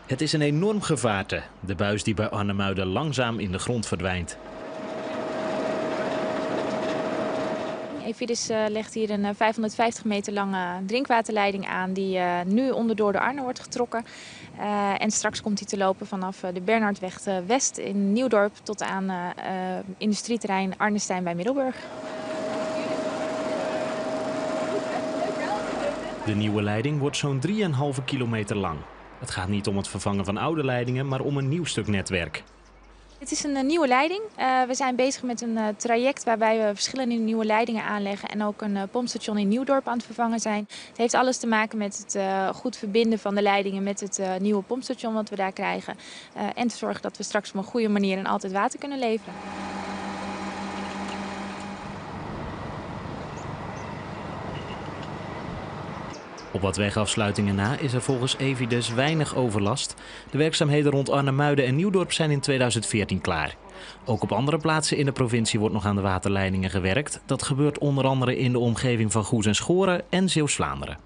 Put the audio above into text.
Het is een enorm gevaarte, de buis die bij Arnemuiden langzaam in de grond verdwijnt. Evidis legt hier een 550 meter lange drinkwaterleiding aan die nu onderdoor de Arno wordt getrokken. En straks komt hij te lopen vanaf de Bernhardweg West in Nieuwdorp tot aan industrieterrein Arnestein bij Middelburg. De nieuwe leiding wordt zo'n 3,5 kilometer lang. Het gaat niet om het vervangen van oude leidingen, maar om een nieuw stuk netwerk. Het is een nieuwe leiding. We zijn bezig met een traject waarbij we verschillende nieuwe leidingen aanleggen en ook een pompstation in Nieuwdorp aan het vervangen zijn. Het heeft alles te maken met het goed verbinden van de leidingen met het nieuwe pompstation wat we daar krijgen. En te zorgen dat we straks op een goede manier en altijd water kunnen leveren. Op wat wegafsluitingen na is er volgens Evidis weinig overlast. De werkzaamheden rond Arnemuiden en Nieuwdorp zijn in 2014 klaar. Ook op andere plaatsen in de provincie wordt nog aan de waterleidingen gewerkt. Dat gebeurt onder andere in de omgeving van Goes en Schoren en Zeeuws-Vlaanderen.